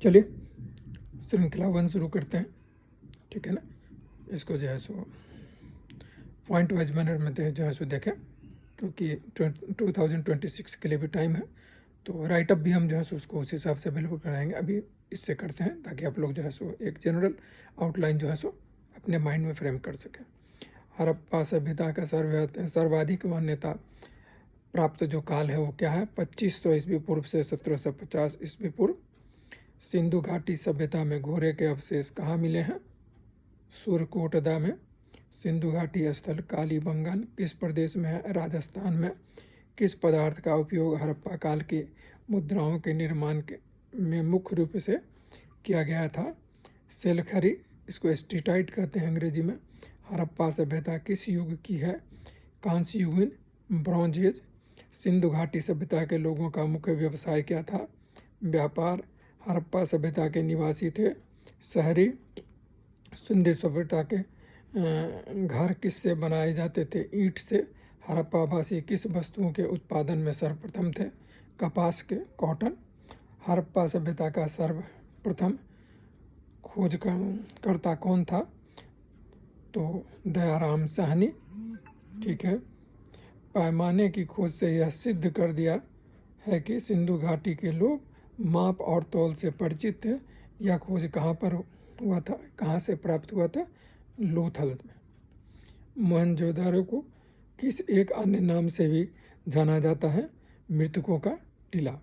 चलिए श्रृंखला 1 शुरू करते हैं, ठीक है ना। इसको जो है सो पॉइंट वाइज मैनर में जो है सो देखें, क्योंकि 2026 के लिए भी टाइम है, तो राइटअप भी हम जो है सो उसको उस हिसाब से अवेलेबल कराएंगे। अभी इससे करते हैं ताकि आप लोग जो है सो एक जनरल आउटलाइन जो है सो अपने माइंड में फ्रेम कर सकें। हड़प्पा सभ्यता का सर्वाधिक मान्यता प्राप्त जो काल है वो क्या है? 2500 ईस्वी पूर्व से 1750 ईस्वी पूर्व। सिंधु घाटी सभ्यता में घोड़े के अवशेष कहाँ मिले हैं? सूर्यकोटदा में। सिंधु घाटी स्थल कालीबंगन किस प्रदेश में है? राजस्थान में। किस पदार्थ का उपयोग हड़प्पा काल की मुद्राओं के निर्माण में मुख्य रूप से किया गया था? सेलखरी, इसको स्टीटाइट कहते हैं अंग्रेजी में। हड़प्पा सभ्यता किस युग की है? कांस्य युगीन, ब्रॉन्ज एज। सिंधु घाटी सभ्यता के लोगों का मुख्य व्यवसाय क्या था? व्यापार। हड़प्पा सभ्यता के निवासी थे शहरी। सिंधु सभ्यता के घर किससे बनाए जाते थे? ईंट से। हड़प्पावासी किस वस्तुओं के उत्पादन में सर्वप्रथम थे? कपास के, कॉटन। हड़प्पा सभ्यता का सर्वप्रथम खोजकर्ता कौन था? तो दयाराम साहनी, ठीक है। पैमाने की खोज से यह सिद्ध कर दिया है कि सिंधु घाटी के लोग माप और तौल से परिचित थे। यह खोज कहाँ पर हुआ था, कहाँ से प्राप्त हुआ था? लोथल में। मोहनजोदारो को किस एक अन्य नाम से भी जाना जाता है? मृतकों का टीला,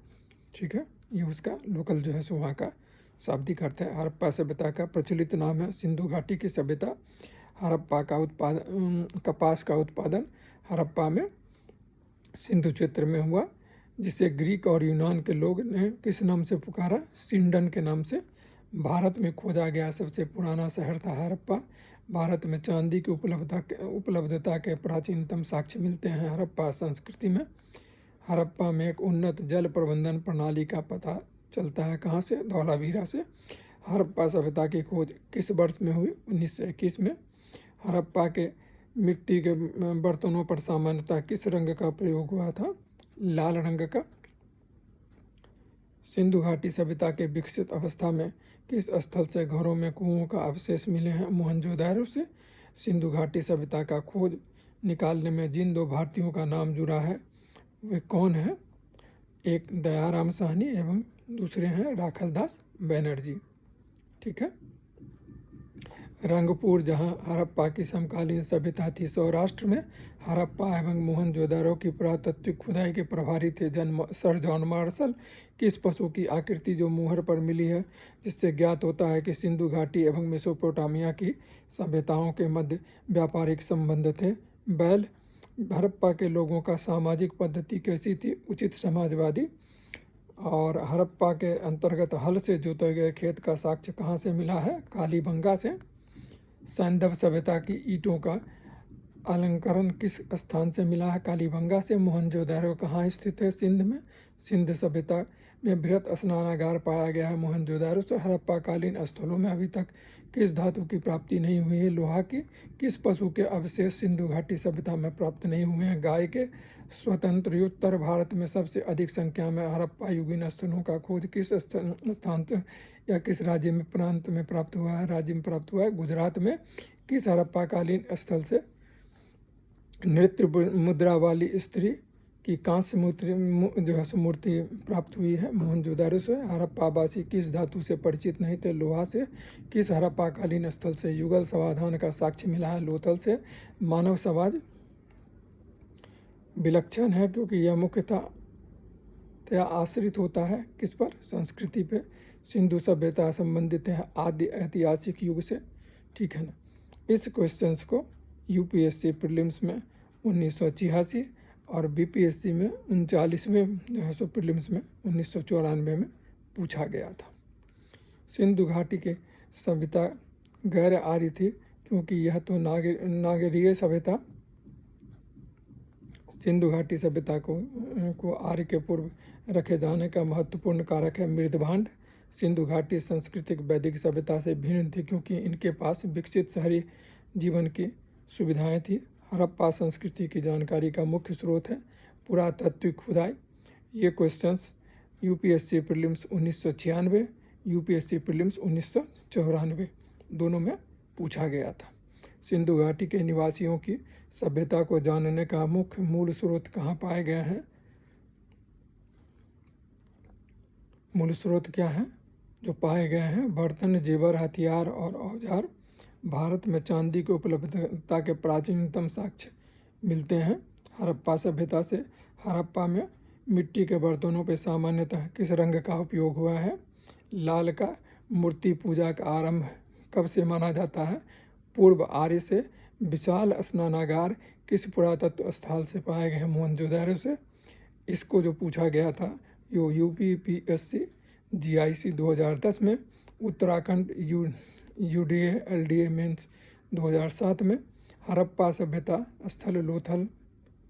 ठीक है। ये उसका लोकल जो है सो वहाँ का शाब्दिक अर्थ है। हड़प्पा सभ्यता का प्रचलित नाम है सिंधु घाटी की सभ्यता। हड़प्पा का उत्पादन, कपास का उत्पादन हड़प्पा में सिंधु क्षेत्र में हुआ, जिसे ग्रीक और यूनान के लोग ने किस नाम से पुकारा? सिंडन के नाम से। भारत में खोजा गया सबसे पुराना शहर था हड़प्पा। भारत में चांदी की उपलब्धता के प्राचीनतम साक्ष्य मिलते हैं हड़प्पा संस्कृति में। हड़प्पा में एक उन्नत जल प्रबंधन प्रणाली का पता चलता है कहाँ से? धौलावीरा से। हड़प्पा सभ्यता की खोज किस वर्ष में हुई? 1921 में। हड़प्पा के मिट्टी के बर्तनों पर सामान्यतः किस रंग का प्रयोग हुआ था? लाल रंग का। सिंधु घाटी सभ्यता के विकसित अवस्था में किस स्थल से घरों में कुओं का अवशेष मिले हैं? मोहनजोदारो से। सिंधु घाटी सभ्यता का खोज निकालने में जिन दो भारतीयों का नाम जुड़ा है वे कौन है? एक दयाराम साहनी एवं दूसरे हैं राखलदास बनर्जी, ठीक है। रंगपुर, जहां हड़प्पा की समकालीन सभ्यता थी, सौराष्ट्र में। हड़प्पा एवं मोहनजोदारो की पुरातत्विक खुदाई के प्रभारी थे सर जॉन मार्शल। किस पशु की आकृति जो मुहर पर मिली है, जिससे ज्ञात होता है कि सिंधु घाटी एवं मेसोपोटामिया की सभ्यताओं के मध्य व्यापारिक संबंध थे? बैल। हड़प्पा के लोगों का सामाजिक पद्धति कैसी थी? उचित समाजवादी। और हड़प्पा के अंतर्गत हल से जोते गए खेत का साक्ष्य कहाँ से मिला है? कालीबंगा से। सैंधव सभ्यता की ईंटों का अलंकरण किस स्थान से मिला है? कालीबंगा से। मोहनजोदारो कहाँ स्थित है? सिंध में। सिंध सभ्यता में बृहत स्नानागार पाया गया है मोहनजोदारो से। हड़प्पा कालीन स्थलों में अभी तक किस धातु की प्राप्ति नहीं हुई है? लोहा की। किस पशु के अवशेष सिंधु घाटी सभ्यता में प्राप्त नहीं हुए हैं? गाय के। स्वतंत्र उत्तर भारत में सबसे अधिक संख्या में हड़प्पा युगीन स्थलों का खोज किस स्थान या किस राज्य में प्रांत में प्राप्त हुआ है? राज्य में प्राप्त हुआ है गुजरात में। किस हड़प्पा कालीन स्थल से नृत्य मुद्रा वाली स्त्री की कांस्य जो है मूर्ति प्राप्त हुई है? मोहनजोदारो से। हड़प्पावासी किस धातु से परिचित नहीं थे? लोहा से। किस हड़प्पा कालीन स्थल से युगल समाधान का साक्ष्य मिला है? लोथल से। मानव समाज विलक्षण है क्योंकि यह मुख्यतः आश्रित होता है किस पर? संस्कृति पे। सिंधु सभ्यता संबंधित है आदि ऐतिहासिक युग से, ठीक है ना। इस क्वेश्चंस को यूपीएससी प्रीलिम्स में 1986 और बीपीएससी में 39वें जो है सो प्रीलिम्स में 1994 में पूछा गया था। सिंधु घाटी की सभ्यता गैर आर्य थी क्योंकि यह तो नागरीय सभ्यता। सिंधु घाटी सभ्यता को आर्य के पूर्व रखे जाने का महत्वपूर्ण कारक है मृदभांड। सिंधु घाटी सांस्कृतिक वैदिक सभ्यता से भिन्न थी क्योंकि इनके पास विकसित शहरी जीवन की सुविधाएं थी। हड़प्पा संस्कृति की जानकारी का मुख्य स्रोत है पुरातात्विक खुदाई। ये questions UPSC prelims 1996, UPSC prelims 1994 दोनों में पूछा गया था। सिंधु घाटी के निवासियों की सभ्यता को जानने का मुख्य मूल स्रोत कहाँ पाए गए हैं? मूल स्रोत क्या है जो पाए गए हैं? बर्तन, जेवर, हथियार और औजार। भारत में चांदी की उपलब्धता के प्राचीनतम साक्ष्य मिलते हैं हड़प्पा सभ्यता से। हड़प्पा में मिट्टी के बर्तनों पर सामान्यतः किस रंग का उपयोग हुआ है? लाल का। मूर्ति पूजा का आरंभ कब से माना जाता है? पूर्व आर्य से। विशाल स्नानागार किस पुरातत्व स्थल से पाए गए हैं? मोहनजोदारो से। इसको जो पूछा गया था यो यूपीपीएससी जीआईसी 2010 में। उत्तराखंड यूडीए एलडीए मेंस 2007 में। हड़प्पा सभ्यता स्थल लोथल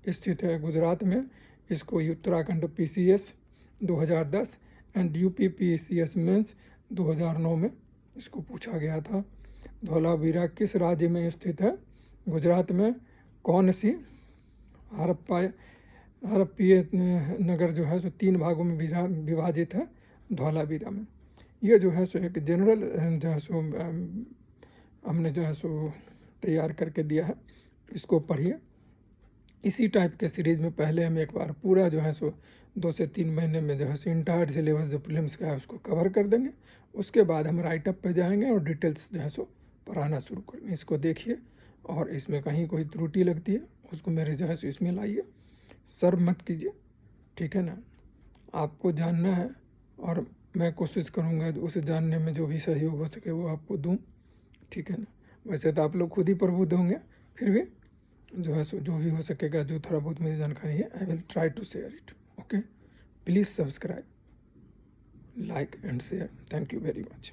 स्थित है गुजरात में। इसको Uttarakhand PCS 2010 and UPPCS mains 2009 में इसको पूछा गया था। धौलावीरा किस राज्य में स्थित है? गुजरात में। कौन सी हड़प्पीय नगर जो है सो 3 भागों में विभाजित है? धौलावीरा में। ये जो है सो एक जनरल जो है सो हमने जो है सो तैयार करके दिया है, इसको पढ़िए। इसी टाइप के सीरीज़ में पहले हम एक बार पूरा जो है सो 2 से 3 महीने में जो है सो इंटायर सिलेबस जो प्रीलिम्स का है उसको कवर कर देंगे। उसके बाद हम राइटअप पे जाएंगे और डिटेल्स जो है सो पढ़ाना शुरू करेंगे। इसको देखिए और इसमें कहीं कोई त्रुटि लगती है उसको मेरे जो है सो इसमें लाइए, शर्म मत कीजिए, ठीक है ना। आपको जानना है और मैं कोशिश करूँगा उसे जानने में जो भी सहयोग हो सके वो आपको दूँ, ठीक है ना। वैसे तो आप लोग खुद ही प्रबुद्ध होंगे, फिर भी जो है सो जो भी हो सकेगा, जो थोड़ा बहुत मुझे जानकारी है, I will try to share it. Okay, please subscribe, like and share. Thank you very much.